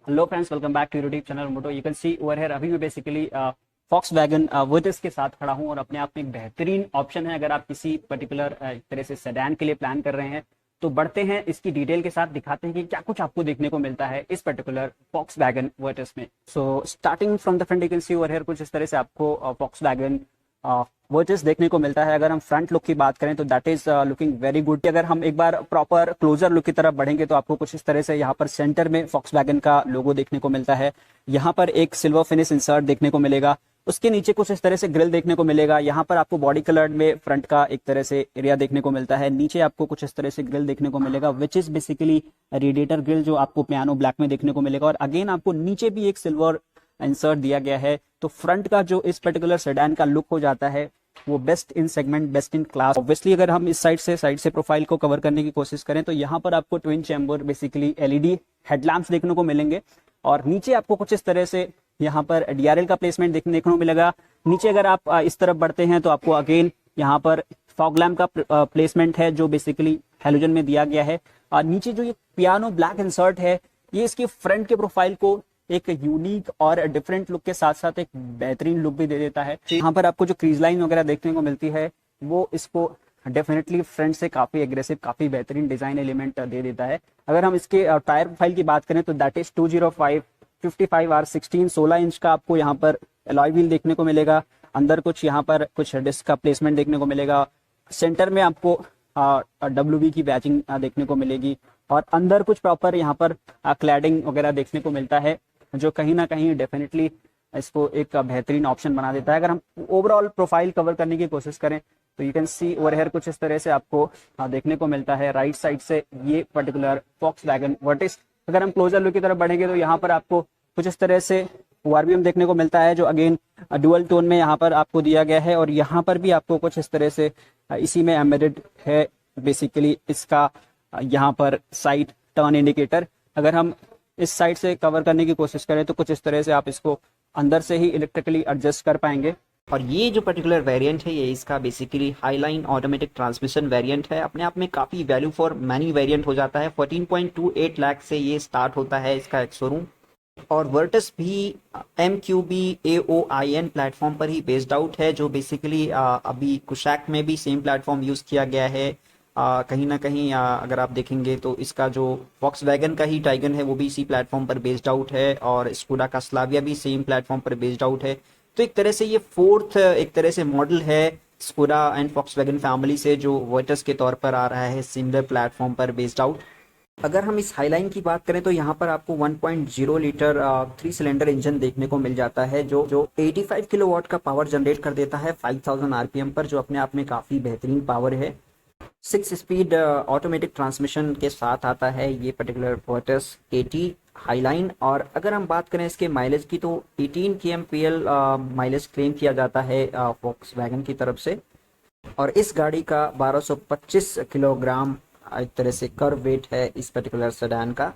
Hello friends, welcome back to YouTube channel Moto. You can see over here अभी मैं basically Volkswagen vertices के साथ खड़ा हूं और अपने आप में एक बेहतरीन ऑप्शन है। अगर आप किसी पर्टिकुलर तरह से सेडान के लिए प्लान कर रहे हैं तो बढ़ते हैं इसकी डिटेल के साथ, दिखाते हैं कि क्या कुछ आपको देखने को मिलता है इस पर्टिकुलर Volkswagen वर्टिस में। So starting from the front you can see over here कुछ इस तरह से आपको Volkswagen वर्टिस देखने को मिलता है। अगर हम फ्रंट लुक की बात करें तो that is looking very good. अगर हम एक बार प्रॉपर क्लोजर लुक की तरफ बढ़ेंगे तो आपको कुछ इस तरह से यहाँ पर सेंटर में Volkswagen का लोगो देखने को मिलता है। यहाँ पर एक सिल्वर फिनिश इंसर्ट देखने को मिलेगा। उसके नीचे कुछ इस तरह से ग्रिल देखने को मिलेगा। यहाँ पर आपको बॉडी कलर में फ्रंट का एक तरह से एरिया देखने को मिलता है। नीचे आपको कुछ इस तरह से ग्रिल देखने को मिलेगा which is basically radiator grille, जो आपको पियानो ब्लैक में देखने को मिलेगा। और अगेन आपको नीचे भी एक सिल्वर इंसर्ट दिया गया है। तो फ्रंट का जो इस पर्टिकुलर सेडान का लुक हो जाता है वो best in segment, best in class. Obviously अगर हम इस साइड से प्रोफाइल को कवर करने की कोशिश करें तो यहाँ पर आपको twin chamber basically LED headlamps देखने को मिलेंगे। और नीचे आपको कुछ इस तरह से यहाँ पर डीआरएल का प्लेसमेंट देखने को मिलेगा। नीचे अगर आप इस तरफ बढ़ते हैं तो आपको अगेन यहाँ पर फॉग लैम्प का प्लेसमेंट है जो बेसिकली हेलोजन में दिया गया है। और नीचे जो ये पियानो ब्लैक इंसर्ट है ये इसकी फ्रंट के प्रोफाइल को एक यूनिक और डिफरेंट लुक के साथ साथ एक बेहतरीन लुक भी दे देता है। यहाँ पर आपको जो क्रीज लाइन वगैरह देखने को मिलती है वो इसको डेफिनेटली फ्रंट से काफी एग्रेसिव, काफी बेहतरीन डिजाइन एलिमेंट दे देता है। अगर हम इसके टायर प्रोफाइल की बात करें तो दैट इज 205 55R16 16 इंच का आपको यहाँ पर अलॉय व्हील देखने को मिलेगा। अंदर कुछ यहाँ पर कुछ डिस्क का प्लेसमेंट देखने को मिलेगा। सेंटर में आपको WB की बैचिंग देखने को मिलेगी और अंदर कुछ प्रॉपर यहाँ पर क्लैडिंग वगैरह देखने को मिलता है जो कहीं ना कहीं डेफिनेटली इसको एक बेहतरीन ऑप्शन बना देता है। अगर हम ओवरऑल प्रोफाइल कवर करने की कोशिश करें तो you can see over here कुछ इस तरह से आपको देखने को मिलता है राइट साइड से ये पर्टिकुलर Volkswagen वर्टिस। अगर हम क्लोजर लुक की तरफ बढ़ेंगे तो यहाँ पर आपको कुछ इस तरह से ORVM देखने को मिलता है जो अगेन डुअल टोन में यहाँ पर आपको दिया गया है। और यहाँ पर भी आपको कुछ इस तरह से इसी में एम्बेडेड है बेसिकली इसका यहाँ पर साइड टर्न इंडिकेटर। अगर हम इस साइड से कवर करने की कोशिश करें तो कुछ इस तरह से आप इसको अंदर से ही इलेक्ट्रिकली एडजस्ट कर पाएंगे। और ये जो पर्टिकुलर वेरिएंट है ये इसका basically highline automatic transmission variant है। अपने आप में काफ़ी वैल्यू फॉर मनी वेरिएंट हो जाता है। 14.28 लाख से ये स्टार्ट होता है इसका एक शोरूम। और वर्टिस भी MQB AOIN प्लेटफॉर्म पर ही बेस्ड आउट है जो बेसिकली अभी कुशैक में भी सेम प्लेटफॉर्म यूज़ किया गया है। कहीं ना कहीं अगर आप देखेंगे तो इसका जो Volkswagen का ही टाइगन है वो भी इसी प्लेटफॉर्म पर बेस्ड आउट है और स्कोडा का स्लाविया भी सेम प्लेटफॉर्म पर बेस्ड आउट है। तो एक तरह से ये फोर्थ एक तरह से मॉडल है स्कोडा एंड Volkswagen फैमिली से जो वर्टिस के तौर पर आ रहा है सिमिलर प्लेटफॉर्म पर बेस्ड आउट। अगर हम इस हाईलाइन की बात करें तो यहाँ पर आपको 1.0 लीटर 3 सिलेंडर इंजन देखने को मिल जाता है जो 85 किलोवाट का पावर जनरेट कर देता है 5000 RPM पर, जो अपने आप में काफ़ी बेहतरीन पावर है। 6 स्पीड ऑटोमेटिक ट्रांसमिशन के साथ आता है ये पर्टिकुलर वर्टिस AT हाईलाइन। और अगर हम बात करें इसके माइलेज की तो 18 kmpl माइलेज क्लेम किया जाता है Volkswagen की तरफ से। और इस गाड़ी का 1225 किलोग्राम एक तरह से कर्व वेट है इस पर्टिकुलर सेडान का।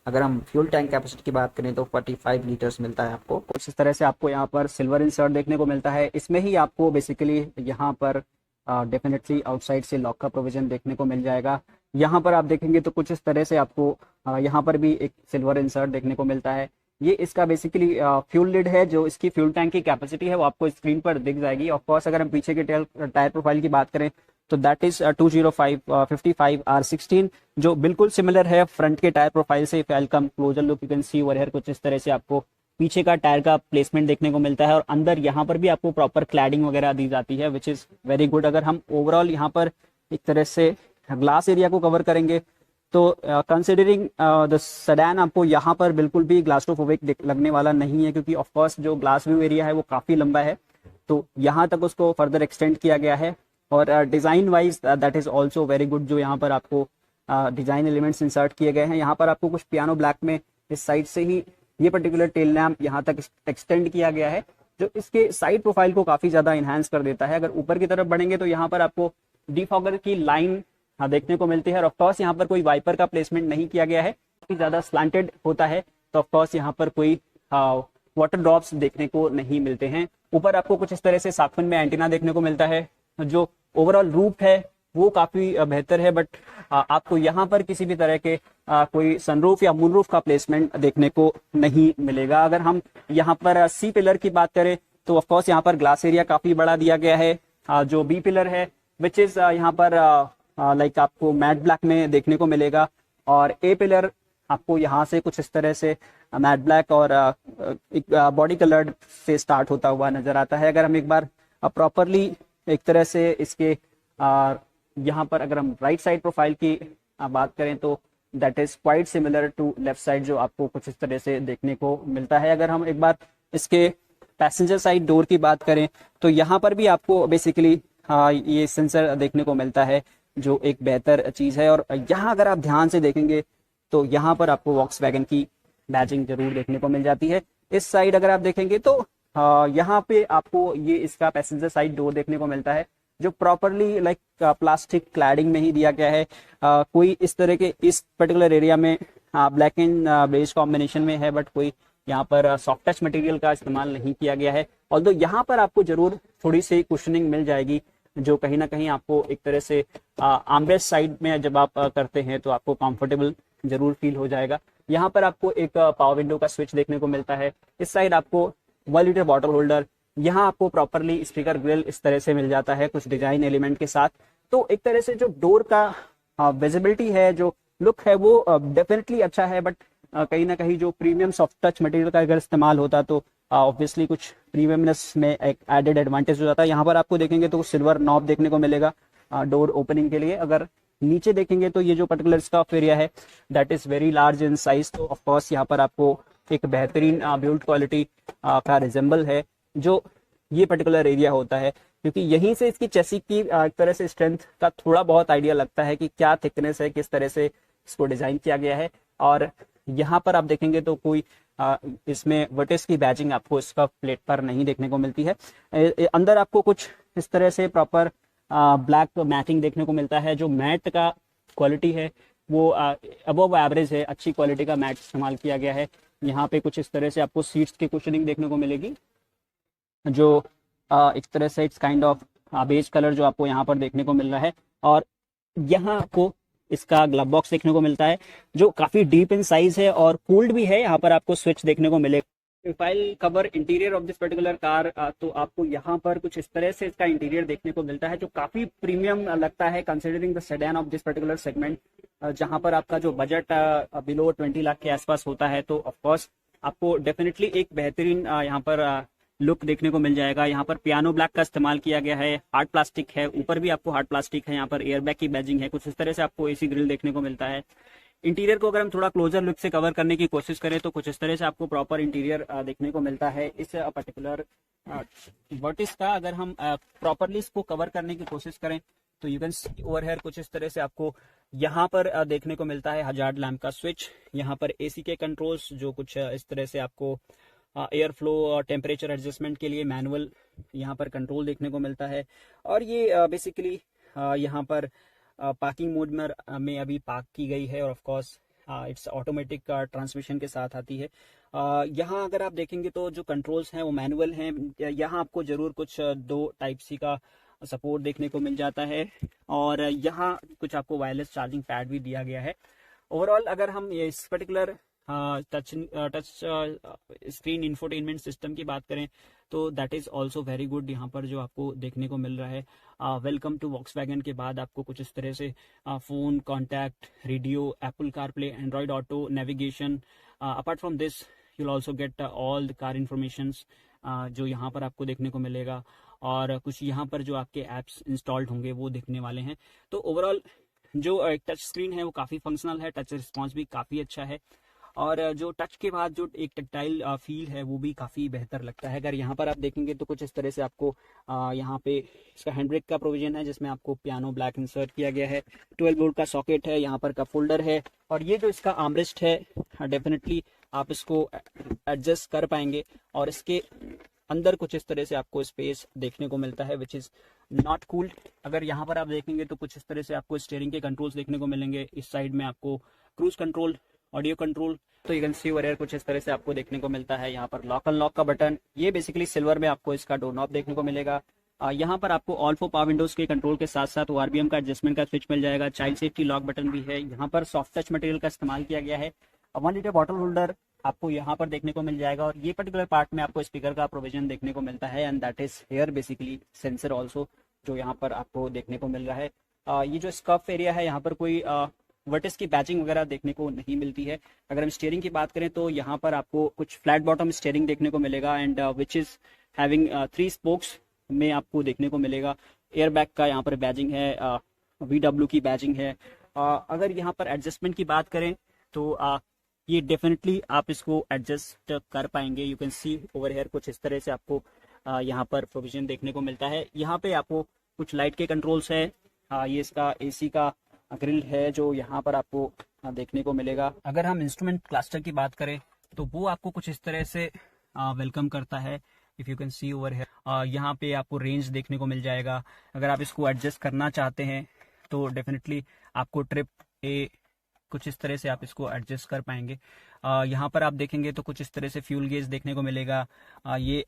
अगर हम फ्यूल टैंक कैपेसिटी की बात करें तो 45 लीटर्स मिलता है आपको। कुछ इस तरह से आपको यहाँ पर सिल्वर इंसर्ट देखने को मिलता है। इसमें ही आपको बेसिकली यहाँ पर डेफिनेटली आउटसाइड से लॉक का प्रोविजन देखने को मिल जाएगा। यहाँ पर आप देखेंगे तो कुछ इस तरह से आपको यहाँ पर भी एक सिल्वर इंसर्ट देखने को मिलता है। ये इसका बेसिकली फ्यूल लिड है। जो इसकी फ्यूल टैंक की कैपेसिटी है वो आपको स्क्रीन पर दिख जाएगी। ऑफ कोर्स अगर हम पीछे के टायर प्रोफाइल की बात करें तो दैट इज 205 55R16 जो बिल्कुल सिमिलर है फ्रंट के टायर प्रोफाइल से। Welcome closure look you can see over here कुछ इस तरह से आपको पीछे का टायर का प्लेसमेंट देखने को मिलता है और अंदर यहाँ पर भी आपको प्रॉपर क्लैडिंग वगैरह दी जाती है विच इज वेरी गुड। अगर हम ओवरऑल यहाँ पर एक तरह से ग्लास एरिया को कवर करेंगे तो कंसिडरिंग द सेडान आपको यहाँ पर बिल्कुल भी ग्लास्ट्रोफोबिक लगने वाला नहीं है, क्योंकि ऑफ कोर्स जो ग्लास व्यू एरिया है वो काफी लंबा है तो यहाँ तक उसको फर्दर एक्सटेंड किया गया है। और design wise that is also very good. जो यहाँ पर आपको डिजाइन एलिमेंट्स इंसर्ट किए गए हैं, यहाँ पर आपको कुछ पियानो ब्लैक में इस साइड से ही ये पर्टिकुलर टेल लैम्प यहाँ तक एक्सटेंड किया गया है जो इसके साइड प्रोफाइल को काफी ज्यादा इनहांस कर देता है। अगर ऊपर की तरफ बढ़ेंगे तो यहाँ पर आपको डिफॉगर की लाइन देखने को मिलती है। और ऑफकोर्स यहाँ पर कोई वाइपर का प्लेसमेंट नहीं किया गया है, काफी ज्यादा स्लांटेड होता है तो ऑफकोर्स यहाँ पर कोई वाटर ड्रॉप्स देखने को नहीं मिलते हैं। ऊपर आपको कुछ इस तरह से साखुन में एंटीना देखने को मिलता है। जो ओवरऑल रूफ है वो काफी बेहतर है। बट आपको यहाँ पर किसी भी तरह के कोई सनरूफ या मूनरूफ का प्लेसमेंट देखने को नहीं मिलेगा। अगर हम यहाँ पर सी पिलर की बात करें तो ऑफकोर्स यहाँ पर ग्लास एरिया काफी बड़ा दिया गया है। जो बी पिलर है विच इज यहाँ पर लाइक आपको मैट ब्लैक में देखने को मिलेगा, और ए पिलर आपको यहाँ से कुछ इस तरह से मैट ब्लैक और एक बॉडी कलर्ड से स्टार्ट होता हुआ नजर आता है। अगर हम एक बार प्रॉपरली एक तरह से इसके यहाँ पर अगर हम राइट साइड प्रोफाइल की बात करें तो that is quite similar to left side, जो आपको कुछ इस तरह से देखने को मिलता है। अगर हम एक बार इसके पैसेंजर साइड डोर की बात करें तो यहाँ पर भी आपको बेसिकली ये सेंसर देखने को मिलता है, जो एक बेहतर चीज है। और यहाँ अगर आप ध्यान से देखेंगे तो यहाँ पर आपको वॉक्सवैगन की बैजिंग जरूर देखने को मिल जाती है। इस साइड अगर आप देखेंगे तो यहाँ पे आपको ये इसका पैसेंजर साइड डोर देखने को मिलता है, जो प्रॉपरली लाइक प्लास्टिक क्लैडिंग में ही दिया गया है। कोई इस तरह के इस पर्टिकुलर एरिया में ब्लैक एंड बेज कॉम्बिनेशन में है, बट कोई यहाँ पर सॉफ्ट टच मटेरियल का इस्तेमाल नहीं किया गया है। ऑल्दो यहाँ पर आपको जरूर थोड़ी सी कुशनिंग मिल जाएगी, जो कहीं ना कहीं आपको एक तरह से आर्मरेस्ट साइड में जब आप करते हैं तो आपको कंफर्टेबल जरूर फील हो जाएगा। यहाँ पर आपको एक पावर विंडो का स्विच देखने को मिलता है। इस साइड आपको 1 लीटर बॉटल होल्डर, यहाँ आपको प्रॉपरली स्पीकर ग्रिल इस तरह से मिल जाता है कुछ डिजाइन एलिमेंट के साथ। तो एक तरह से जो डोर का विजिबिलिटी है, जो लुक है, वो डेफिनेटली अच्छा है। बट कहीं ना कहीं जो प्रीमियम सॉफ्ट टच मटेरियल का अगर इस्तेमाल होता तो ऑब्वियसली कुछ प्रीमियमनेस में एक एडेड एडवांटेज हो जाता है। यहाँ पर आपको देखेंगे तो सिल्वर नॉब देखने को मिलेगा डोर ओपनिंग के लिए। अगर नीचे देखेंगे तो ये जो पर्टिकुलर इसका एरिया है that is very large in size. तो ऑफ कोर्स यहाँ पर आपको एक बेहतरीन बिल्ड क्वालिटी का रिजेंबल है जो ये पर्टिकुलर एरिया होता है, क्योंकि यहीं से इसकी चेसी की एक तरह से स्ट्रेंथ का थोड़ा बहुत आइडिया लगता है कि क्या थिकनेस है, किस तरह से इसको डिजाइन किया गया है। और यहाँ पर आप देखेंगे तो कोई इसमें वर्टिस की बैजिंग आपको इसका प्लेट पर नहीं देखने को मिलती है। अंदर आपको कुछ इस तरह से प्रॉपर ब्लैक मैटिंग देखने को मिलता है। जो मैट का क्वालिटी है वो अबव एवरेज है, अच्छी क्वालिटी का मैट इस्तेमाल किया गया है। यहाँ पे कुछ इस तरह से आपको सीट्स की कुशनिंग देखने को मिलेगी, जो एक तरह से it's kind of beige colour जो आपको यहाँ पर देखने को मिल रहा है। और यहाँ आपको इसका ग्लव बॉक्स देखने को मिलता है जो काफी डीप इन साइज है और कूल्ड भी है। यहाँ पर आपको स्विच देखने को मिलेगा। Profile cover interior of this particular car, तो आपको यहाँ पर कुछ इस तरह से इसका इंटीरियर देखने को मिलता है जो काफी प्रीमियम लगता है considering the sedan of this particular segment. जहां पर आपका जो बजट बिलो 20 लाख के आसपास होता है तो ऑफकोर्स आपको डेफिनेटली एक बेहतरीन यहाँ पर लुक देखने को मिल जाएगा। यहाँ पर पियानो ब्लैक का इस्तेमाल किया गया है, हार्ड प्लास्टिक है, ऊपर भी आपको हार्ड प्लास्टिक है, यहाँ पर एयरबैग की बैजिंग है। कुछ इस तरह से आपको एसी ग्रिल देखने को मिलता है। इंटीरियर को अगर हम थोड़ा क्लोजर लुक से कवर करने की कोशिश करें तो कुछ इस तरह से आपको प्रॉपर इंटीरियर देखने को मिलता है इस पर्टिकुलर वर्टिस का। अगर हम प्रॉपरली इसको कवर करने की कोशिश करें तो you can see over here कुछ इस तरह से आपको यहाँ पर देखने को मिलता है हजार्ड लैम्प का स्विच, यहाँ पर एसी के कंट्रोल्स जो कुछ इस तरह से आपको एयर फ्लो और टेम्परेचर एडजस्टमेंट के लिए मैनुअल यहाँ पर कंट्रोल देखने को मिलता है। और ये बेसिकली यहाँ पर पार्किंग मोड में अभी पार्क की गई है और of course it's automatic transmission के साथ आती है। यहाँ अगर आप देखेंगे तो जो कंट्रोल्स हैं वो मैनुअल हैं। यहाँ आपको जरूर कुछ 2 टाइप सी का सपोर्ट देखने को मिल जाता है और यहाँ कुछ आपको वायरलेस चार्जिंग पैड भी दिया गया है। ओवरऑल अगर हम इस particular touch screen infotainment system की बात करें तो that is also very good. यहाँ पर जो आपको देखने को मिल रहा है वेलकम टू वॉक्सवैगन के बाद आपको कुछ इस तरह से phone, contact, radio, Apple CarPlay, Android auto, navigation, apart from this you will also get all the car information जो यहाँ पर आपको देखने को मिलेगा। और कुछ यहाँ पर जो आपके एप्स इंस्टॉल्ड होंगे वो देखने वाले हैं। तो ओवरऑल जो टच स्क्रीन है वो काफ़ी फंक्शनल है, टच रिस्पॉन्स भी काफ़ी अच्छा है और जो टच के बाद जो एक टैक्टाइल फील है वो भी काफ़ी बेहतर लगता है। अगर यहाँ पर आप देखेंगे तो कुछ इस तरह से आपको यहाँ पे इसका हैंड ब्रेक का प्रोविजन है जिसमें आपको पियानो ब्लैक इंसर्ट किया गया है, 12 वोल्ट का सॉकेट है, यहाँ पर कप होल्डर है और ये जो इसका आर्मरेस्ट है डेफिनेटली आप इसको एडजस्ट कर पाएंगे और इसके अंदर कुछ इस तरह से आपको स्पेस देखने को मिलता है विच इज़ नॉट कूल्ड। अगर यहाँ पर आप देखेंगे तो कुछ इस तरह से आपको स्टीयरिंग के कंट्रोल्स देखने को मिलेंगे। इस साइड में आपको क्रूज कंट्रोल, ऑडियो कंट्रोल, तो you can see over here कुछ इस तरह से आपको देखने को मिलता है। यहाँ पर लॉक अनलॉक का बटन, ये बेसिकली सिल्वर में आपको इसका डोर नॉब देखने को मिलेगा। यहाँ पर आपको ऑल फॉर पावर विंडोज के कंट्रोल के साथ साथ आरबीएम का एडजस्टमेंट का स्विच मिल जाएगा। चाइल्ड सेफ्टी लॉक बटन भी है। यहाँ पर सॉफ्ट टच मटेरियल का इस्तेमाल किया गया है। 1 लीटर बॉटल होल्डर आपको यहाँ पर देखने को मिल जाएगा और ये पर्टिकुलर पार्ट में आपको स्पीकर का प्रोविजन देखने को मिलता है and that is here basically sensor also जो यहाँ पर आपको देखने को मिल रहा है। ये जो स्कफ एरिया है यहाँ पर कोई वर्टिस की बैचिंग वगैरह देखने को नहीं मिलती है। अगर हम स्टीयरिंग की बात करें तो यहाँ पर आपको कुछ फ्लैट बॉटम स्टीयरिंग देखने को मिलेगा and which is having 3 spokes में आपको देखने को मिलेगा। एयर बैग का यहाँ पर बैजिंग है, VW की बैजिंग है। अगर यहाँ पर एडजस्टमेंट की बात करें तो ये डेफिनेटली आप इसको एडजस्ट कर पाएंगे। You can see over here कुछ इस तरह से आपको यहाँ पर प्रोविजन देखने को मिलता है। यहाँ पे आपको कुछ लाइट के कंट्रोल्स है। ये इसका AC का ग्रिल है जो यहाँ पर आपको देखने को मिलेगा। अगर हम इंस्ट्रूमेंट क्लस्टर की बात करें तो वो आपको कुछ इस तरह से वेलकम करता है। If you can see over here यहाँ पे आपको रेंज देखने को मिल जाएगा। अगर आप इसको एडजस्ट करना चाहते हैं तो डेफिनेटली आपको ट्रिप ए कुछ इस तरह से आप इसको एडजस्ट कर पाएंगे। यहाँ पर आप देखेंगे तो कुछ इस तरह से फ्यूल गेज देखने को मिलेगा। ये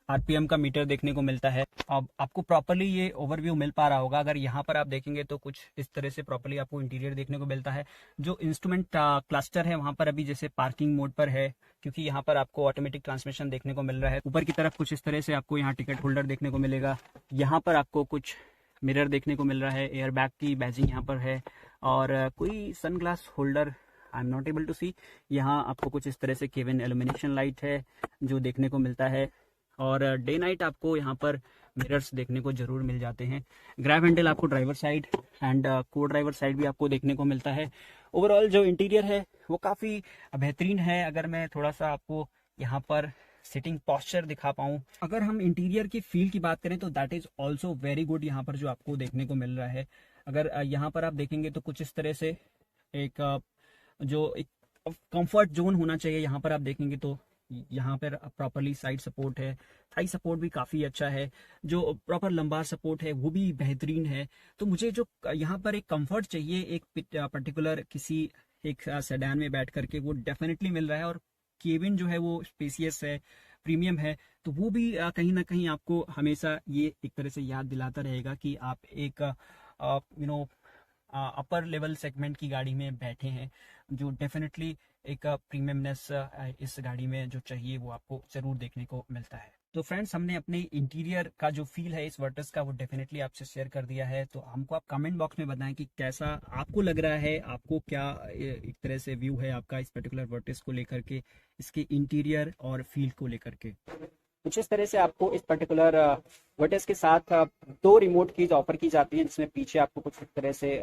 आरपीएम का मीटर देखने को मिलता है। अब आपको प्रॉपरली ये ओवरव्यू मिल पा रहा होगा। अगर यहाँ पर आप देखेंगे तो कुछ इस तरह से प्रॉपरली आपको इंटीरियर देखने को मिलता है। जो इंस्ट्रूमेंट क्लस्टर है वहाँ पर अभी जैसे पार्किंग मोड पर है क्योंकि यहाँ पर आपको ऑटोमेटिक ट्रांसमिशन देखने को मिल रहा है। ऊपर की तरफ कुछ इस तरह से आपको यहाँ टिकट होल्डर देखने को मिलेगा। यहाँ पर आपको कुछ मिरर देखने को मिल रहा है। एयर बैग की बैजिंग यहाँ पर है और कोई sunglass holder I am not able to see. यहाँ आपको कुछ इस तरह से केबिन इल्यूमिनेशन लाइट है जो देखने को मिलता है और डे नाइट आपको यहाँ पर मिरर्स देखने को जरूर मिल जाते हैं। ग्रैब हैंडल आपको ड्राइवर साइड एंड को ड्राइवर साइड भी आपको देखने को मिलता है। ओवरऑल जो इंटीरियर है वो काफ़ी बेहतरीन है। अगर मैं थोड़ा सा आपको यहाँ पर सिटिंग पोस्चर दिखा पाऊँ, अगर हम इंटीरियर की फील की बात करें तो that is also very good यहाँ पर जो आपको देखने को मिल रहा है। अगर यहाँ पर आप देखेंगे तो कुछ इस तरह से एक जो एक कंफर्ट जोन होना चाहिए यहाँ पर आप देखेंगे तो यहाँ पर प्रॉपरली साइड सपोर्ट है। थाई सपोर्ट भी काफ़ी अच्छा है। जो प्रॉपर लंबार सपोर्ट है वो भी बेहतरीन है। तो मुझे जो यहाँ पर एक कंफर्ट चाहिए एक पर्टिकुलर किसी एक सेडान में बैठ करके वो डेफिनेटली मिल रहा है और केबिन जो है वो स्पेसियस है, प्रीमियम है। तो वो भी कहीं ना कहीं आपको हमेशा ये एक तरह से याद दिलाता रहेगा कि आप एक अपर लेवल सेगमेंट की गाड़ी में बैठे हैं। जो डेफिनेटली एक प्रीमियमनेस इस गाड़ी में जो चाहिए वो आपको जरूर देखने को मिलता है। तो फ्रेंड्स हमने अपने इंटीरियर का जो फील है इस वर्टस का वो डेफिनेटली आपसे शेयर कर दिया है। तो हमको आप कमेंट बॉक्स में बताएं कि कैसा आपको लग रहा है, आपको क्या एक तरह से व्यू है आपका इस पर्टिकुलर वर्टस को लेकर के, इसके इंटीरियर और फील को लेकर के। कुछ इस तरह से आपको इस पर्टिकुलर वर्टस के साथ 2 रिमोट कीज ऑफर की जाती है जिसमें पीछे आपको कुछ इस तरह से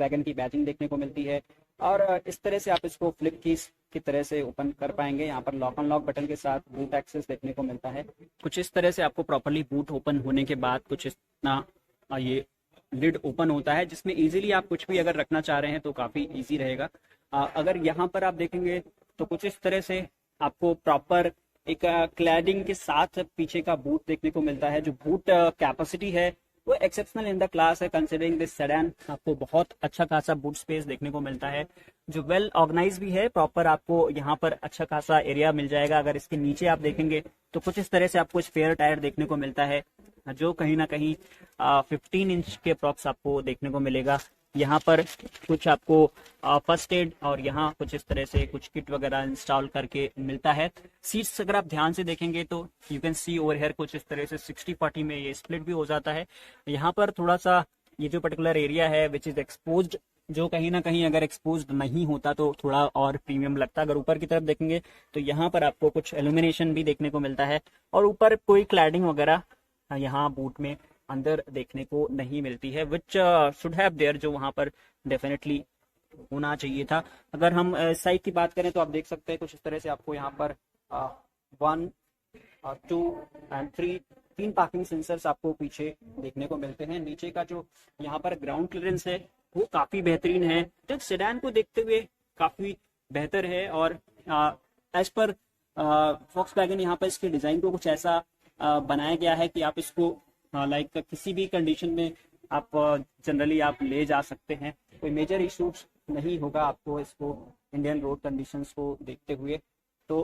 वैगन की बैजिंग देखने को मिलती है और इस तरह से आप इसको फ्लिप कीज की तरह से ओपन कर पाएंगे। यहाँ पर लॉक अनलॉक बटन के साथ बूट एक्सेस देखने को मिलता है। कुछ इस तरह से आपको प्रॉपरली बूट ओपन होने के बाद कुछ इतना ये लिड ओपन होता है जिसमें इजीली आप कुछ भी अगर रखना चाह रहे हैं तो काफ़ी इजी रहेगा। अगर यहाँ पर आप देखेंगे तो कुछ इस तरह से आपको प्रॉपर एक क्लैडिंग के साथ पीछे का बूट देखने को मिलता है। जो बूट कैपेसिटी है वो एक्सेप्शनल इन द क्लास है कंसिडरिंग दिस सेडान। आपको बहुत अच्छा खासा बूट स्पेस देखने को मिलता है जो वेल ऑर्गेनाइज भी है। प्रॉपर आपको यहाँ पर अच्छा खासा एरिया मिल जाएगा। अगर इसके नीचे आप देखेंगे तो कुछ इस तरह से आपको स्पेयर टायर देखने को मिलता है जो कहीं ना कहीं 15 इंच के अप्रॉक्स आपको देखने को मिलेगा। यहाँ पर कुछ आपको फर्स्ट एड और यहाँ कुछ इस तरह से कुछ किट वगैरह इंस्टॉल करके मिलता है। सीट्स अगर आप ध्यान से देखेंगे तो you can see over here कुछ इस तरह से 60-40 में ये स्प्लिट भी हो जाता है। यहाँ पर थोड़ा सा ये जो पर्टिकुलर एरिया है विच इज एक्सपोज्ड, जो कहीं ना कहीं अगर एक्सपोज्ड नहीं होता तो थोड़ा और प्रीमियम लगता। अगर ऊपर की तरफ देखेंगे तो यहाँ पर आपको कुछ एल्यूमिनेशन भी देखने को मिलता है और ऊपर कोई क्लैडिंग वगैरह यहाँ बूट में अंदर देखने को नहीं मिलती है विच शुड हैव देयर, जो वहां पर डेफिनेटली होना चाहिए था। अगर हम साइड की बात करें तो आप देख सकते हैं कुछ इस तरह से आपको यहाँ पर 1, 2 एंड 3 पार्किंग सेंसर्स आपको पीछे देखने को मिलते हैं। नीचे का जो यहाँ पर ग्राउंड क्लियरेंस है वो काफी बेहतरीन है, तो सेडान को देखते हुए काफी बेहतर है। और एज पर वॉक्सवैगन यहाँ पर इसके डिजाइन को कुछ ऐसा बनाया गया है कि आप इसको लाइक किसी भी कंडीशन में आप जनरली आप ले जा सकते हैं। कोई मेजर इश्यूज नहीं होगा आपको इसको इंडियन रोड कंडीशंस को देखते हुए। तो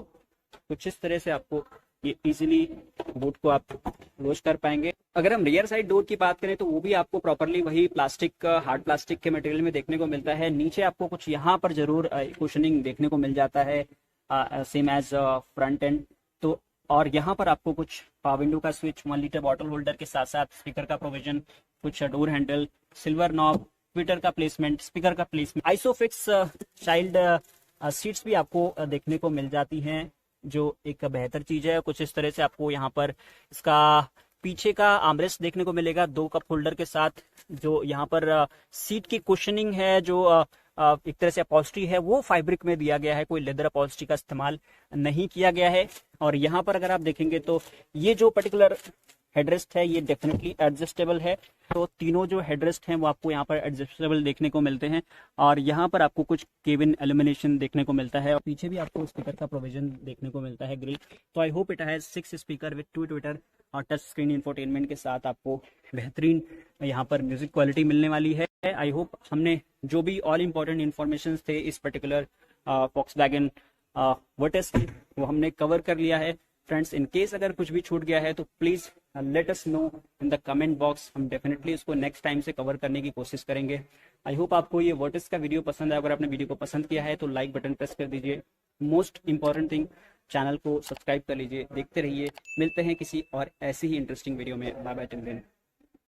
कुछ इस तरह से आपको ये इजीली बूट को आप क्लोज कर पाएंगे। अगर हम रियर साइड डोर की बात करें तो वो भी आपको प्रॉपरली वही प्लास्टिक, हार्ड प्लास्टिक के मटेरियल में देखने को मिलता है। नीचे आपको कुछ यहाँ पर जरूर कुशनिंग देखने को मिल जाता है, सेम एज फ्रंट एंड। तो और यहाँ पर आपको कुछ विंडो का स्विच, 1 लीटर बॉटल होल्डर के साथ साथ स्पीकर का प्रोविजन, कुछ door handle, silver knob, Twitter का प्लेसमेंट, स्पीकर का प्लेसमेंट, आइसोफिक्स चाइल्ड सीट्स भी आपको देखने को मिल जाती हैं, जो एक बेहतर चीज है। कुछ इस तरह से आपको यहाँ पर इसका पीछे का आर्मरेस्ट देखने को मिलेगा 2 कप होल्डर के साथ। जो यहाँ पर सीट की कुशनिंग है, जो एक तरह से अपॉल्स्ट्री है, वो फैब्रिक में दिया गया है, कोई लेदर अपॉल्स्ट्री का इस्तेमाल नहीं किया गया है। और यहाँ पर अगर आप देखेंगे तो ये जो पर्टिकुलर हेडरेस्ट है ये डेफिनेटली एडजस्टेबल है। तो तीनों जो हेडरेस्ट हैं वो आपको यहाँ पर एडजस्टेबल देखने को मिलते हैं। और यहाँ पर आपको कुछ केबिन एल्यूमिनेशन देखने को मिलता है और पीछे भी आपको स्पीकर का प्रोविजन देखने को मिलता है, ग्रिल। तो I hope it has 6 speaker with 2 Twitter और टच स्क्रीन इंफोटेनमेंट के साथ आपको बेहतरीन यहाँ पर म्यूजिक क्वालिटी मिलने वाली है। आई होप हमने जो भी ऑल इंपॉर्टेंट इन्फॉर्मेशन थे इस पर्टिकुलर वॉक्सवैगन वर्टिस की, वो हमने कवर कर लिया है। फ्रेंड्स, इन केस अगर कुछ भी छूट गया है तो please let us know in the comment box. हम डेफिनेटली उसको नेक्स्ट टाइम से कवर करने की कोशिश करेंगे। आई होप आपको ये वर्टिस का वीडियो पसंद आया। अगर आपने वीडियो को पसंद किया है तो लाइक बटन प्रेस कर दीजिए। मोस्ट इंपॉर्टेंट थिंग, चैनल को सब्सक्राइब कर लीजिए। देखते रहिए, मिलते हैं किसी और ऐसी ही इंटरेस्टिंग वीडियो में। Bye bye till then.